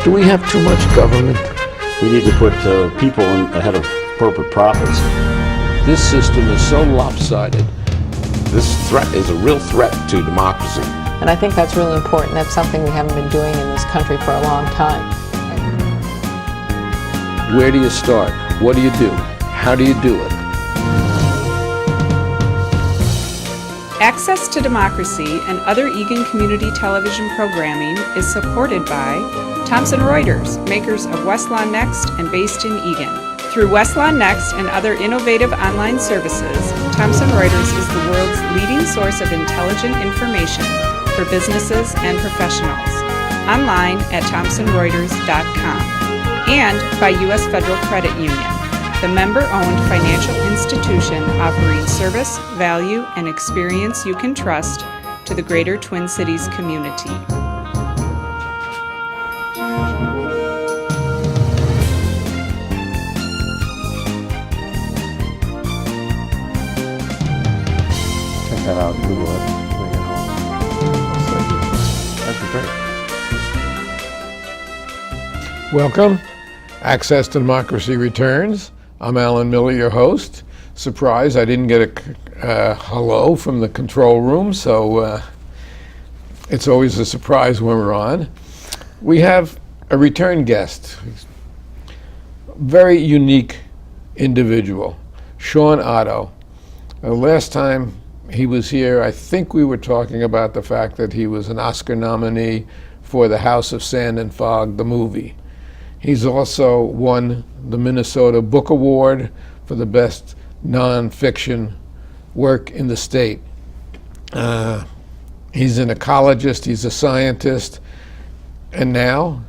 Do we have too much government? We need to put people ahead of corporate profits. This system is so lopsided. This threat is a real threat to democracy. And I think that's really important. That's something we haven't been doing in this country for a long time. Where do you start? What do you do? How do you do it? Access to Democracy and other Eagan community television programming is supported by Thomson Reuters, makers of Westlaw Next and based in Eagan. Through Westlaw Next and other innovative online services, Thomson Reuters is the world's leading source of intelligent information for businesses and professionals. Online at thomsonreuters.com. And by U.S. Federal Credit Union, the member-owned financial institution offering service, value, and experience you can trust to the greater Twin Cities community. Check that out, Google it when you get home. That'd be great. Welcome. Access to Democracy returns. I'm Alan Miller, your host. Surprise, I didn't get a hello from the control room, so it's always a surprise when we're on. We have a return guest, very unique individual, Shawn Otto. Last time he was here, I think we were talking about the fact that he was an Oscar nominee for The House of Sand and Fog, the movie. He's also won the Minnesota Book Award for the best nonfiction work in the state. He's an ecologist, he's a scientist, and now,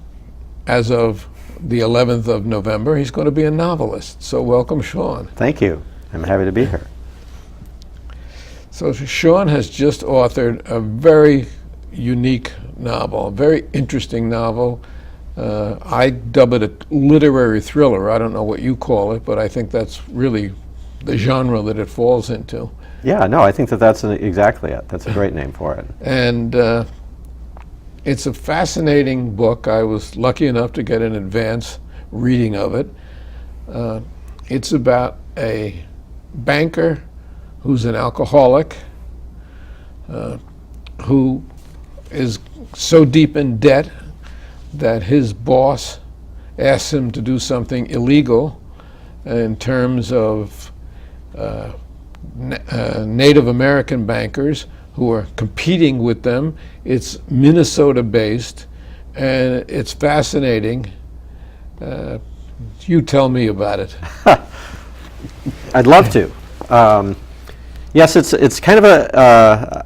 as of the 11th of November, he's going to be a novelist. So welcome, Shawn. Thank you. I'm happy to be here. So Shawn has just authored a very unique novel, a very interesting novel. I dub it a literary thriller. I don't know what you call it, but I think that's really the genre that it falls into. Yeah, no, I think that's exactly it. That's a great name for it. And it's a fascinating book. I was lucky enough to get an advance reading of it. It's about a banker who's an alcoholic, who is so deep in debt that his boss asks him to do something illegal in terms of Native American bankers who are competing with them. It's Minnesota-based, and it's fascinating. You tell me about it. I'd love to. Yes, it's kind of a,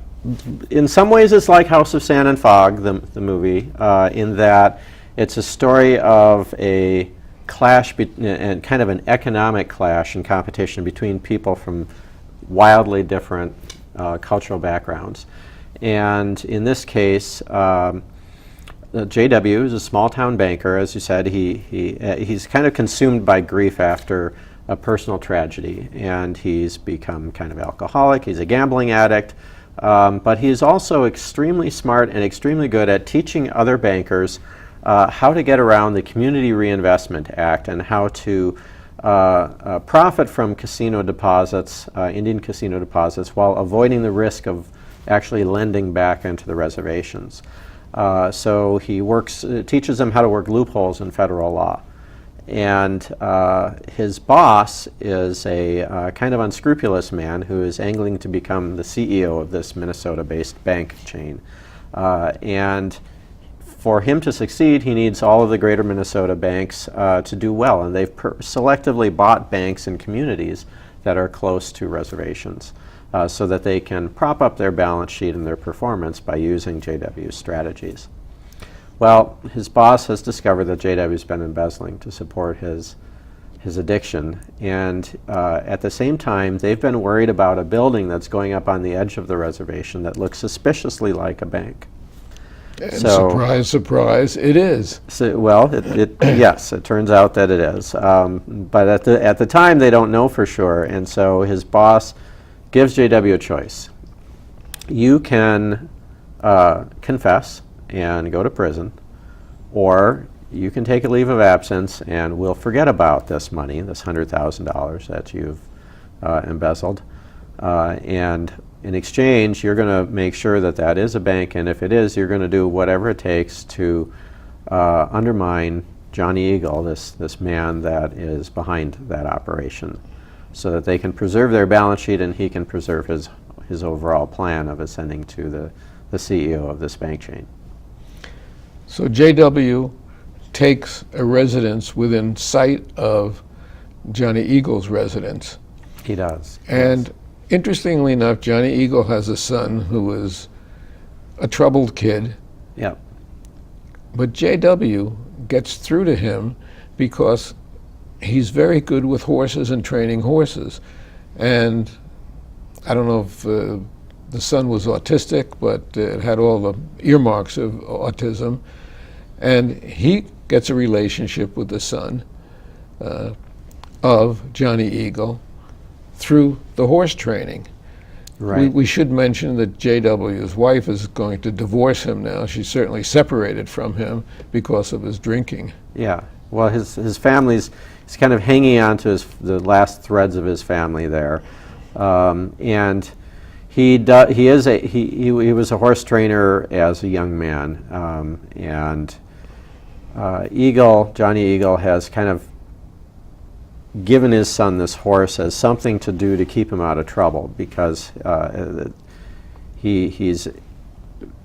in some ways it's like House of Sand and Fog, the movie, in that it's a story of a clash and kind of an economic clash and competition between people from wildly different cultural backgrounds. And in this case, JW is a small town banker. As you said, he's kind of consumed by grief after a personal tragedy, and he's become kind of alcoholic. He's a gambling addict. But he's also extremely smart and extremely good at teaching other bankers how to get around the Community Reinvestment Act and how to profit from casino deposits, Indian casino deposits, while avoiding the risk of actually lending back into the reservations. So he teaches them how to work loopholes in federal law. And his boss is a kind of unscrupulous man who is angling to become the CEO of this Minnesota-based bank chain. And for him to succeed, he needs all of the greater Minnesota banks to do well. And they've selectively bought banks in communities that are close to reservations so that they can prop up their balance sheet and their performance by using JW's strategies. Well, his boss has discovered that JW's been embezzling to support his addiction, and at the same time, they've been worried about a building that's going up on the edge of the reservation that looks suspiciously like a bank. And so, surprise, surprise, it is. So, well, yes, it turns out that it is. But at the time, they don't know for sure, and so his boss gives JW a choice. You can confess and go to prison, or you can take a leave of absence and we'll forget about this money, this $100,000 that you've embezzled. And in exchange, you're going to make sure that that is a bank, and if it is, you're going to do whatever it takes to undermine Johnny Eagle, this man that is behind that operation, so that they can preserve their balance sheet and he can preserve his overall plan of ascending to the CEO of this bank chain. So JW takes a residence within sight of Johnny Eagle's residence. He does. And interestingly enough, Johnny Eagle has a son who is a troubled kid, Yep. but JW gets through to him because he's very good with horses and training horses. And I don't know if the son was autistic, but it had all the earmarks of autism. And he gets a relationship with the son of Johnny Eagle through the horse training. Right. We should mention that JW's wife is going to divorce him now. She's certainly separated from him because of his drinking. Yeah. Well, his family's, he's kind of hanging on to the last threads of his family there, and he was a horse trainer as a young man, and Johnny Eagle has kind of given his son this horse as something to do to keep him out of trouble, because he's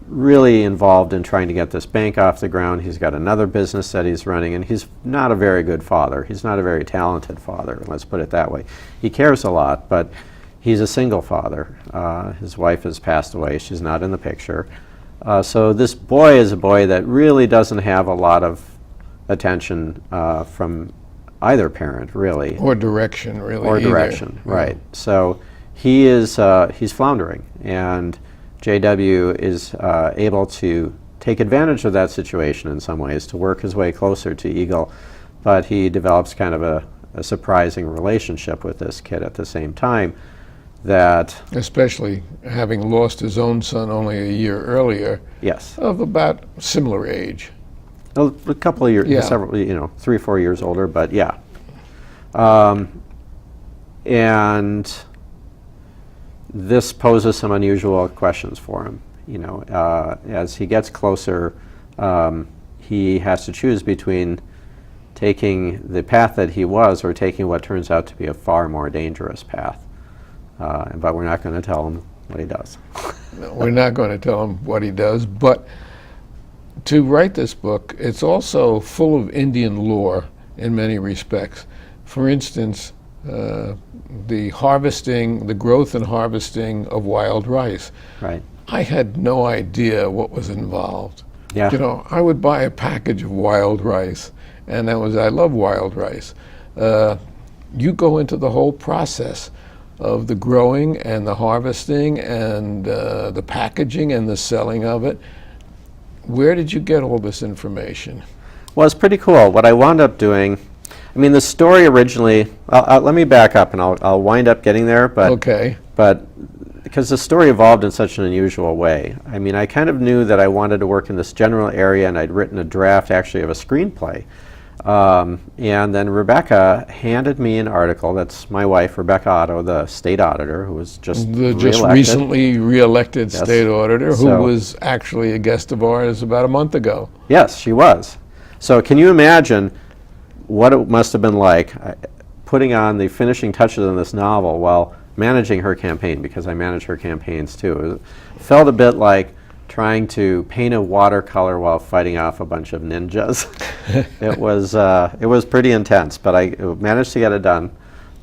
really involved in trying to get this bank off the ground. He's got another business that he's running, and he's not a very good father. He's not a very talented father, let's put it that way. He cares a lot, but he's a single father. His wife has passed away. She's not in the picture. So this boy is a boy that really doesn't have a lot of attention from either parent, really. Or direction, really. Or either. direction, Yeah. right. So he's floundering, and JW is able to take advantage of that situation in some ways to work his way closer to Eagle, but he develops kind of a surprising relationship with this kid at the same time. That, Especially having lost his own son only a year earlier, yes, of about similar age. a couple of years, Yeah. several, 3 or 4 years older, but yeah. And this poses some unusual questions for him. As he gets closer, he has to choose between taking the path that he was or taking what turns out to be a far more dangerous path. But we're not going to tell him what he does. No, we're not going to tell him what he does, but to write this book, it's also full of Indian lore in many respects. For instance, the growth and harvesting of wild rice. Right. I had no idea what was involved. Yeah. I would buy a package of wild rice, and I love wild rice. You go into the whole process of the growing and the harvesting and the packaging and the selling of it. Where did you get all this information? Well, it's pretty cool. What I wound up doing, the story originally, let me back up and I'll wind up getting there, but Okay. because the story evolved in such an unusual way. I kind of knew that I wanted to work in this general area, and I'd written a draft actually of a screenplay. And then Rebecca handed me an article. That's my wife, Rebecca Otto, the state auditor, who was just reelected. Recently reelected Yes. state auditor, who So- was actually a guest of ours about a month ago. Yes, she was. So can you imagine what it must have been like putting on the finishing touches on this novel while managing her campaign, because I manage her campaigns too. It felt a bit like trying to paint a watercolor while fighting off a bunch of ninjas. It was pretty intense, but I managed to get it done.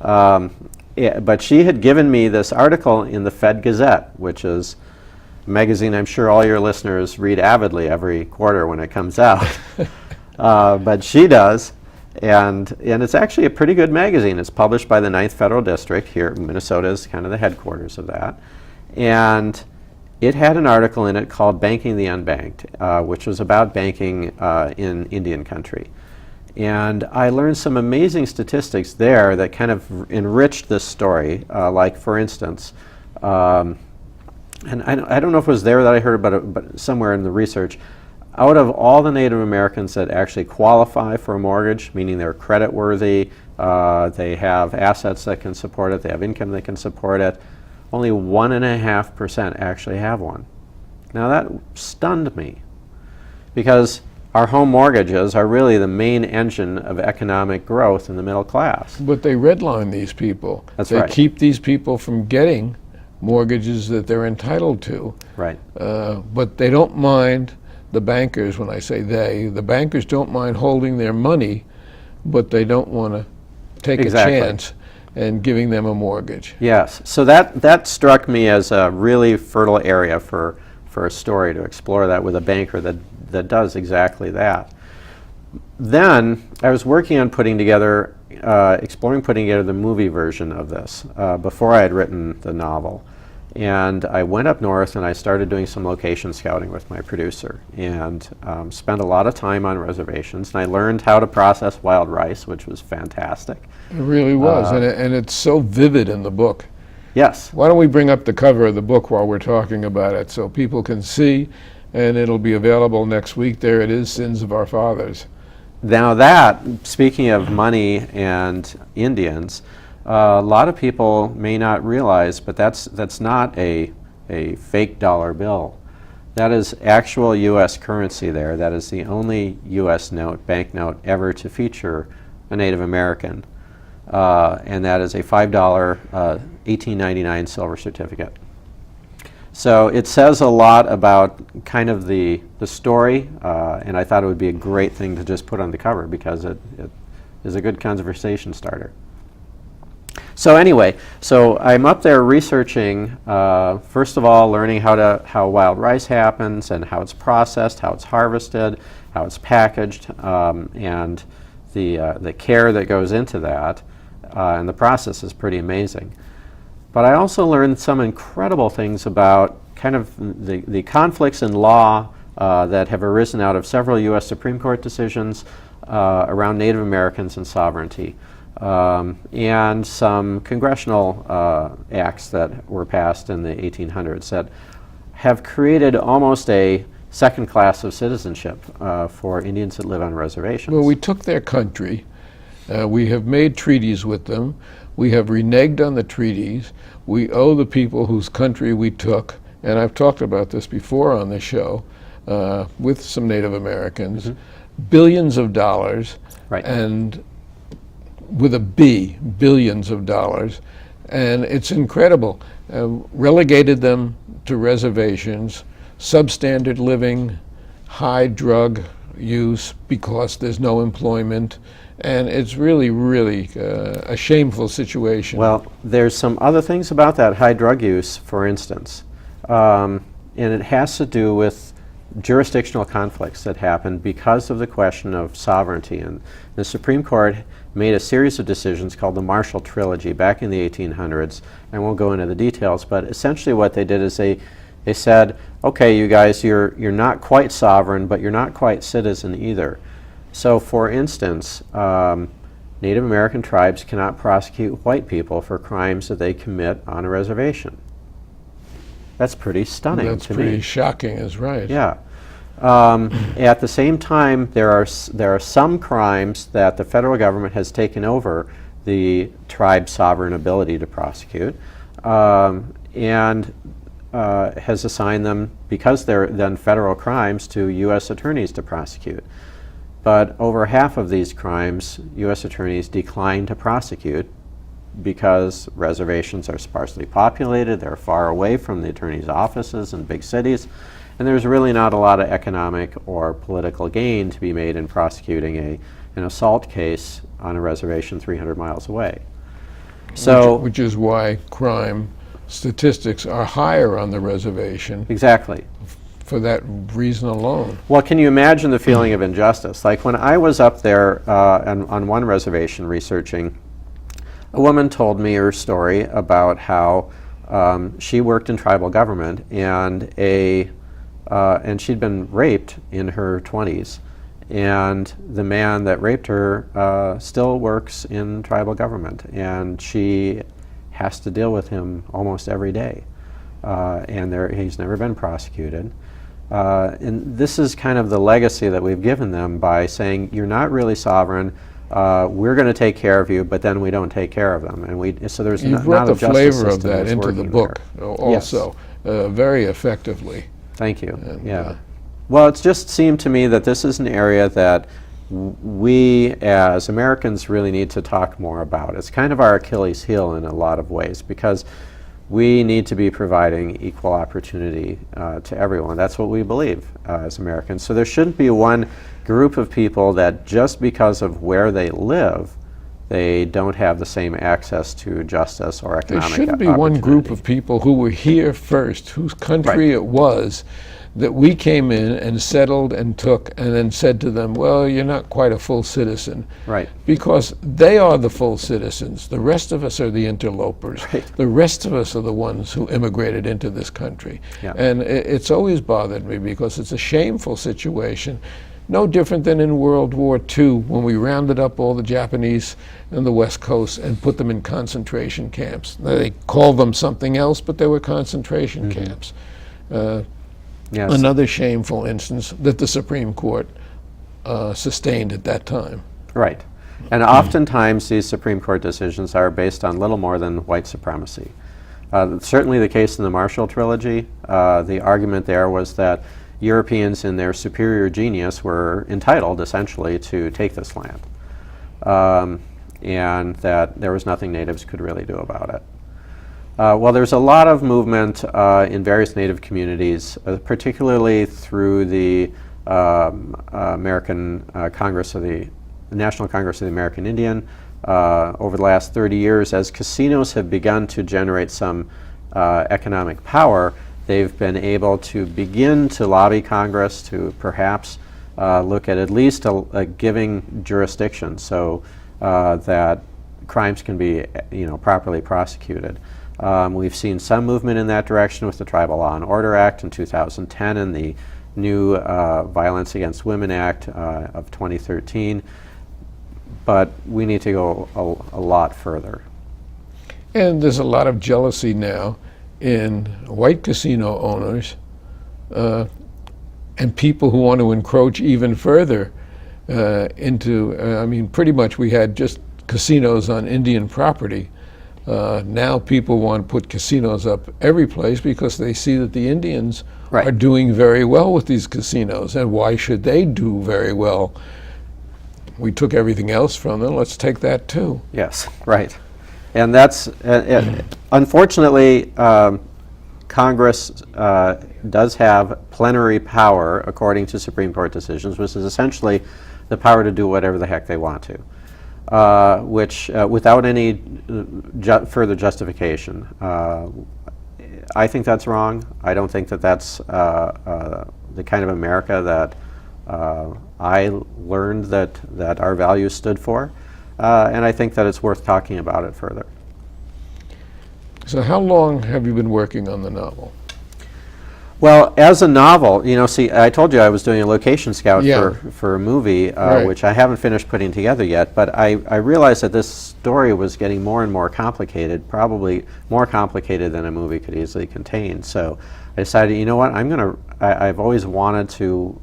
But she had given me this article in the Fed Gazette, which is a magazine I'm sure all your listeners read avidly every quarter when it comes out. But she does, and it's actually a pretty good magazine. It's published by the 9th Federal District here. Minnesota is kind of the headquarters of that. And it had an article in it called Banking the Unbanked, which was about banking in Indian country. And I learned some amazing statistics there that kind of enriched this story. Like, for instance, and I don't know if it was there that I heard about it, but somewhere in the research, out of all the Native Americans that actually qualify for a mortgage, meaning they're credit worthy, they have assets that can support it, they have income that can support it, only 1.5% actually have one. Now that stunned me, because our home mortgages are really the main engine of economic growth in the middle class. But they redline these people. That's they right. keep these people from getting mortgages that they're entitled to. Right. But they don't mind, the bankers, when I say they, the bankers don't mind holding their money, but they don't want to take Exactly. a chance and giving them a mortgage. Yes. So that struck me as a really fertile area for a story to explore that with a banker that does exactly that. Then I was working on putting together, exploring putting together the movie version of this before I had written the novel. And I went up north and I started doing some location scouting with my producer, and spent a lot of time on reservations. And I learned how to process wild rice, which was fantastic. It really was, and it's so vivid in the book. Yes. Why don't we bring up the cover of the book while we're talking about it so people can see, and it'll be available next week. There it is, Sins of Our Fathers. Now that, speaking of money and Indians, a lot of people may not realize, but that's not a fake dollar bill. That is actual U.S. currency there. That is the only U.S. banknote ever to feature a Native American. And that is a $5 1899 silver certificate. So it says a lot about kind of the story, and I thought it would be a great thing to just put on the cover because it is a good conversation starter. So anyway, so I'm up there researching, first of all, learning how wild rice happens and how it's processed, how it's harvested, how it's packaged, and the care that goes into that. And the process is pretty amazing. But I also learned some incredible things about kind of the conflicts in law that have arisen out of several U.S. Supreme Court decisions around Native Americans and sovereignty, and some congressional acts that were passed in the 1800s that have created almost a second class of citizenship for Indians that live on reservations. Well, we took their country. We have made treaties with them. We have reneged on the treaties. We owe the people whose country we took, and I've talked about this before on the show with some Native Americans, billions of dollars, Right. and with a B, billions of dollars, and it's incredible. Relegated them to reservations, substandard living, high drug use because there's no employment, and it's really, really a shameful situation. Well, there's some other things about that high drug use, for instance, and it has to do with jurisdictional conflicts that happen because of the question of sovereignty. And the Supreme Court made a series of decisions called the Marshall Trilogy back in the 1800s. I won't go into the details, but essentially what they did is they said, okay, you guys, you're not quite sovereign, but you're not quite citizen either. So, for instance, Native American tribes cannot prosecute white people for crimes that they commit on a reservation. That's pretty stunning That's to pretty me. shocking, is right. Yeah. At the same time, there are some crimes that the federal government has taken over the tribe's sovereign ability to prosecute, and has assigned them, because they're then federal crimes, to U.S. attorneys to prosecute. But over half of these crimes, U.S. attorneys decline to prosecute because reservations are sparsely populated, they're far away from the attorney's offices in big cities, and there's really not a lot of economic or political gain to be made in prosecuting an assault case on a reservation 300 miles away. So, which is why crime statistics are higher on the reservation exactly. for that reason alone. Well, can you imagine the feeling of injustice? Like when I was up there on one reservation researching, a woman told me her story about how she worked in tribal government, and she'd been raped in her 20s, and the man that raped her still works in tribal government, and she has to deal with him almost every day, and he's never been prosecuted. And this is kind of the legacy that we've given them by saying, you're not really sovereign, we're going to take care of you, but then we don't take care of them. And so there's You not brought a the justice flavor of system that that's into the working book there. also, very effectively. Thank you. And, Well, it's just seemed to me that this is an area that we as Americans really need to talk more about. It's kind of our Achilles heel in a lot of ways, because we need to be providing equal opportunity to everyone. That's what we believe as Americans. So there shouldn't be one group of people that just because of where they live, they don't have the same access to justice or there economic shouldn't be one group of people who were here first, whose country it was, that we came in and settled and took and then said to them, well, you're not quite a full citizen. Right. Because they are the full citizens. The rest of us are the interlopers. Right. The rest of us are the ones who immigrated into this country. Yeah. And it's always bothered me because it's a shameful situation. No different than in World War II when we rounded up all the Japanese on the West Coast and put them in concentration camps. They called them something else, but they were concentration camps. Yes. Another shameful instance that the Supreme Court sustained at that time. Right. And oftentimes these Supreme Court decisions are based on little more than white supremacy. Certainly the case in the Marshall Trilogy, the argument there was that Europeans in their superior genius were entitled essentially to take this land, and that there was nothing natives could really do about it. Well, there's a lot of movement in various Native communities, particularly through the American Congress of the National Congress of the American Indian over the last 30 years. As casinos have begun to generate some economic power, they've been able to begin to lobby Congress to perhaps look at least a giving jurisdiction so that crimes can be, properly prosecuted. We've seen some movement in that direction with the Tribal Law and Order Act in 2010 and the new Violence Against Women Act of 2013, but we need to go a lot further. And there's a lot of jealousy now in white casino owners and people who want to encroach even further into, pretty much we had just casinos on Indian property. Now people want to put casinos up every place because they see that the Indians are doing very well with these casinos. And why should they do very well? We took everything else from them, let's take that too. Yes, right. And that's, unfortunately, Congress does have plenary power, according to Supreme Court decisions, which is essentially the power to do whatever the heck they want to, which, without any further justification. I think that's wrong. I don't think that that's the kind of America that I learned that our values stood for, and I think that it's worth talking about it further. So how long have you been working on the novel? Well, as a novel, see, I told you I was doing a location scout for a movie, which I haven't finished putting together yet, but I realized that this story was getting more and more complicated, probably more complicated than a movie could easily contain. So I decided, you know what, I've always wanted to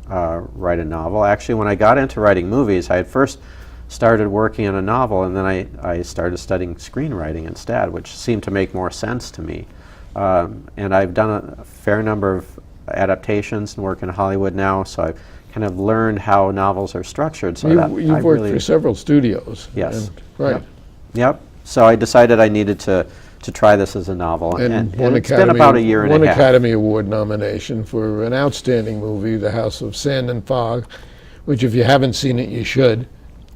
write a novel. Actually, when I got into writing movies, I had first started working on a novel, and then I started studying screenwriting instead, which seemed to make more sense to me. And I've done a fair number of adaptations and work in Hollywood now, so I've kind of learned how novels are structured. So you've worked for several studios. Yes. Right. Yep. So I decided I needed to try this as a novel, and it's been about a year and a half. One Academy Award nomination for an outstanding movie, The House of Sand and Fog, which if you haven't seen it, you should.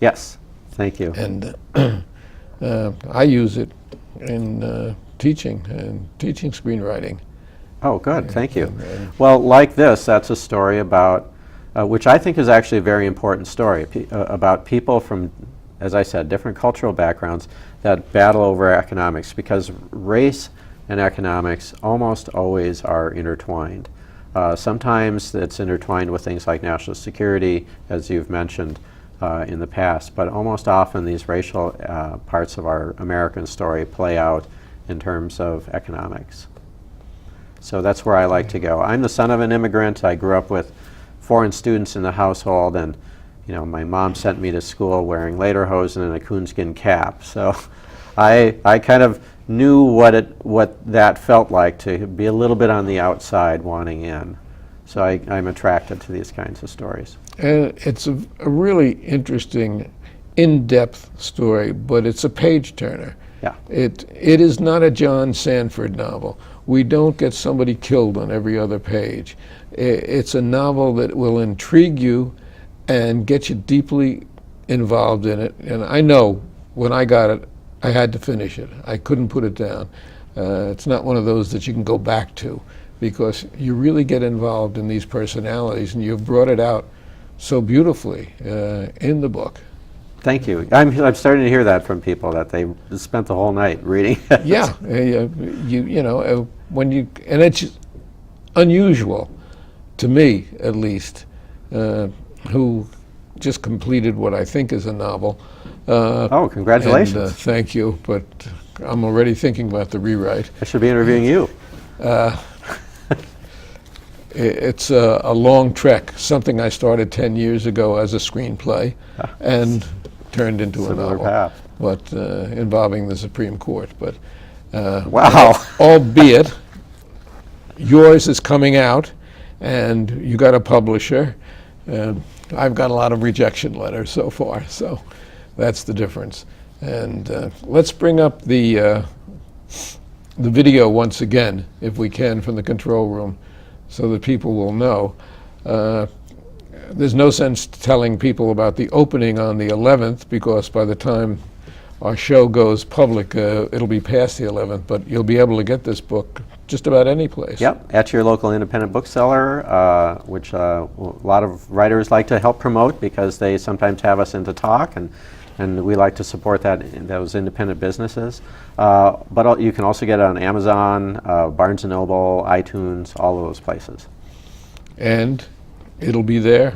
Yes. Thank you. And I use it in teaching screenwriting. Oh, good. Thank you. Well, like this, that's a story about, which I think is actually a very important story, about people from, as I said, different cultural backgrounds that battle over economics, because race and economics almost always are intertwined. Sometimes it's intertwined with things like national security, as you've mentioned in the past, but almost often these racial parts of our American story play out in terms of economics. So that's where I like to go. I'm the son of an immigrant. I grew up with foreign students in the household, and my mom sent me to school wearing lederhosen and a coonskin cap. So I kind of knew what that felt like to be a little bit on the outside wanting in. So I'm attracted to these kinds of stories. And it's a really interesting, in-depth story, but it's a page-turner. Yeah. It is not a John Sanford novel. We don't get somebody killed on every other page. It's a novel that will intrigue you and get you deeply involved in it. And I know when I got it, I had to finish it. I couldn't put it down. It's not one of those that you can go back to, because you really get involved in these personalities, and you've brought it out so beautifully in the book. Thank you. I'm starting to hear that from people, that they spent the whole night reading it. Yeah, and it's unusual to me, at least, who just completed what I think is a novel. Oh, congratulations. And, thank you, but I'm already thinking about the rewrite. I should be interviewing you. It's a long trek, something I started 10 years ago as a screenplay and turned into a Similar novel, path. but involving the Supreme Court. But Wow. albeit yours is coming out, and you got a publisher. I've got a lot of rejection letters so far, so that's the difference. And let's bring up the video once again, if we can, from the control room, so that people will know. There's no sense telling people about the opening on the 11th, because by the time our show goes public, it'll be past the 11th, but you'll be able to get this book just about any place. Yep, at your local independent bookseller, which a lot of writers like to help promote, because they sometimes have us in to talk, and we like to support those independent businesses. But you can also get it on Amazon, Barnes & Noble, iTunes, all of those places. And it'll be there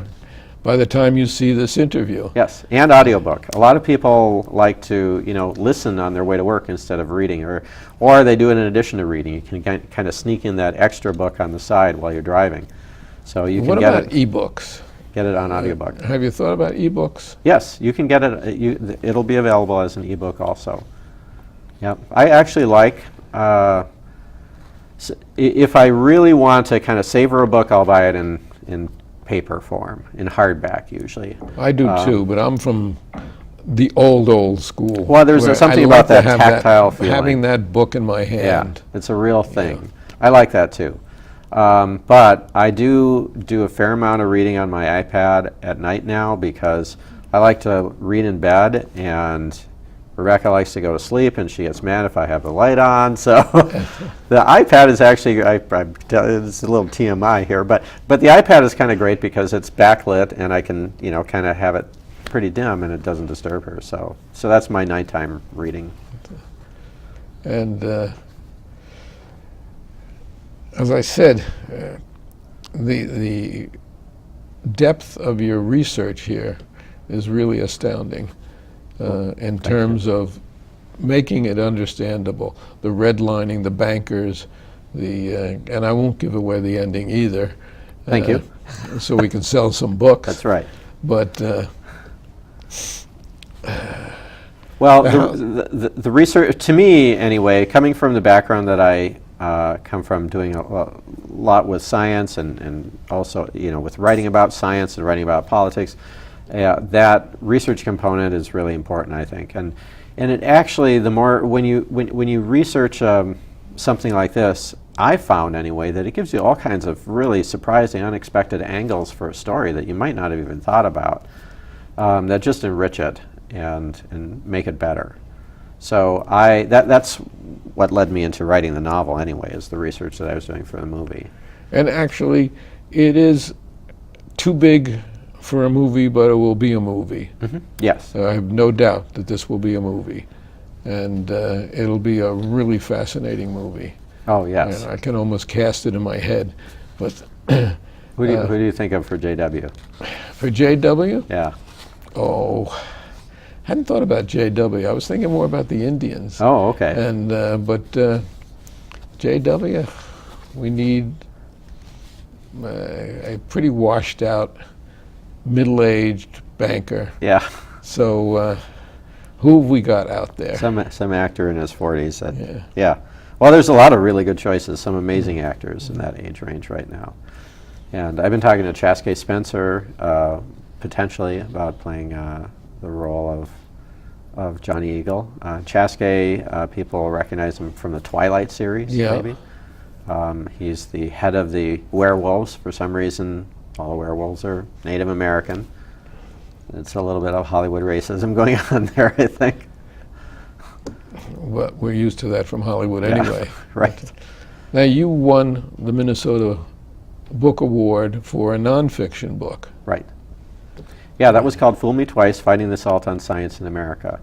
by the time you see this interview. Yes, and audiobook. A lot of people like to, listen on their way to work instead of reading, or they do it in addition to reading. You can kind of sneak in that extra book on the side while you're driving. So you can What get about it. ebooks? Get it on audiobook. Have you thought about ebooks? Yes, you can get it. It'll be available as an ebook also. Yep. I actually like, if I really want to kind of savor a book, I'll buy it in paper form, in hardback usually. I do too, but I'm from the old school. Well, there's where something I about like to that have tactile feeling. Having that book in my Yeah, hand. it's a real thing. I like that too. But I do a fair amount of reading on my iPad at night now, because I like to read in bed, and Rebecca likes to go to sleep, and she gets mad if I have the light on. So the iPad is actually, it's a little TMI here, but the iPad is kind of great because it's backlit, and I can kind of have it pretty dim, and it doesn't disturb her. So that's my nighttime reading. And as I said, the depth of your research here is really astounding in terms of making it understandable. The redlining, the bankers, and I won't give away the ending either. Thank you. So we can sell some books. That's right. But well, the research, to me anyway, coming from the background that I come from, doing a lot with science, and also with writing about science and writing about politics, that research component is really important, I think. And it actually, the more when you research something like this, I found anyway that it gives you all kinds of really surprising, unexpected angles for a story that you might not have even thought about, that just enrich it and make it better. So that's what led me into writing the novel anyway, is the research that I was doing for the movie. And actually, it is too big for a movie, but it will be a movie. Mm-hmm. Yes. I have no doubt that this will be a movie, and it'll be a really fascinating movie. Oh, yes. And I can almost cast it in my head. But who do you think of for JW? For JW? Yeah. Oh, hadn't thought about JW. I was thinking more about the Indians. Oh, okay. And but JW, we need a pretty washed out, middle-aged banker. Yeah. So who have we got out there? Some actor in his 40s. That, Yeah. yeah. Well, there's a lot of really good choices, some amazing actors in that age range right now. And I've been talking to Chaske Spencer, potentially, about playing the role of Johnny Eagle. Chaske, people recognize him from the Twilight series, Yeah. maybe. He's the head of the werewolves. For some reason, all the werewolves are Native American. It's a little bit of Hollywood racism going on there, I think. But we're used to that from Hollywood Yeah, anyway. right. Now, you won the Minnesota Book Award for a nonfiction book. Right. Yeah, that was called Fool Me Twice, Fighting the Assault on Science in America.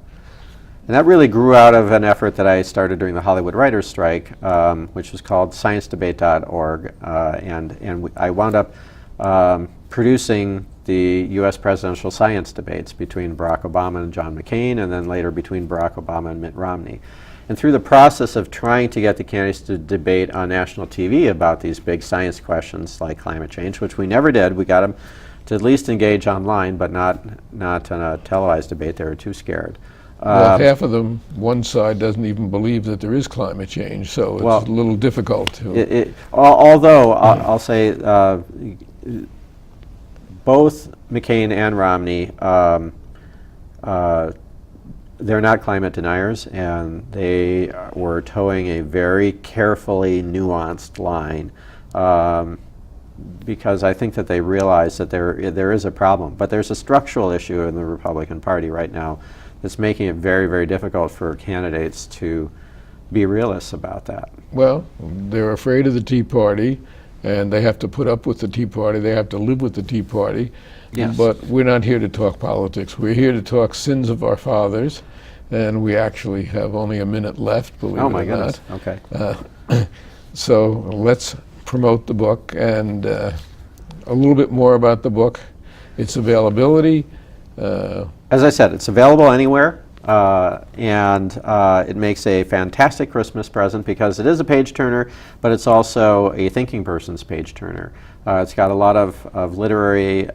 And that really grew out of an effort that I started during the Hollywood Writers' Strike, which was called sciencedebate.org. I wound up producing the U.S. presidential science debates between Barack Obama and John McCain, and then later between Barack Obama and Mitt Romney. And through the process of trying to get the candidates to debate on national TV about these big science questions like climate change, which we never did, we got them to at least engage online, but not on a televised debate. They were too scared. Well, half of them, one side doesn't even believe that there is climate change, so it's Well, a little difficult to... Although I'll say both McCain and Romney, they're not climate deniers, and they were towing a very carefully nuanced line, because I think that they realize that there is a problem. But there's a structural issue in the Republican Party right now that's making it very, very difficult for candidates to be realists about that. Well, they're afraid of the Tea Party, and they have to put up with the Tea Party. They have to live with the Tea Party. Yes. But we're not here to talk politics. We're here to talk sins of our fathers, and we actually have only a minute left, believe it or not. Oh my goodness, okay. So let's promote the book and a little bit more about the book, its availability. As I said, it's available anywhere, and it makes a fantastic Christmas present because it is a page turner, but it's also a thinking person's page turner. It's got a lot of literary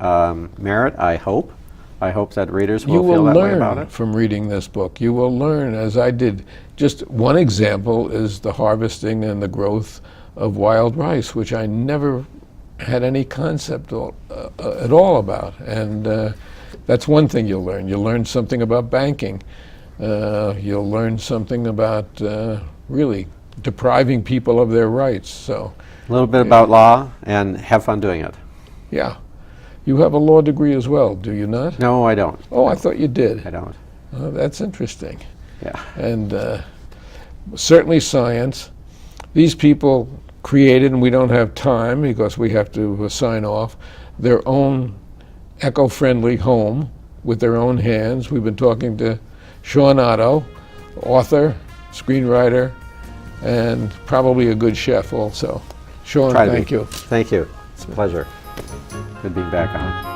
merit, I hope. I hope that readers will feel that way about it. From reading this book. You will learn, as I did. Just one example is the harvesting and the growth of wild rice, which I never had any concept at all about. And that's one thing you'll learn. You'll learn something about banking. You'll learn something about really depriving people of their rights. So, A little bit about law, and have fun doing it. yeah. You have a law degree as well, do you not? No, I don't. Oh, I thought you did. I don't. That's interesting. Yeah. And certainly science. These people created, and we don't have time because we have to sign off, their own eco-friendly home with their own hands. We've been talking to Shawn Otto, author, screenwriter, and probably a good chef also. Shawn, thank you. Thank you. It's a pleasure. Good being back on.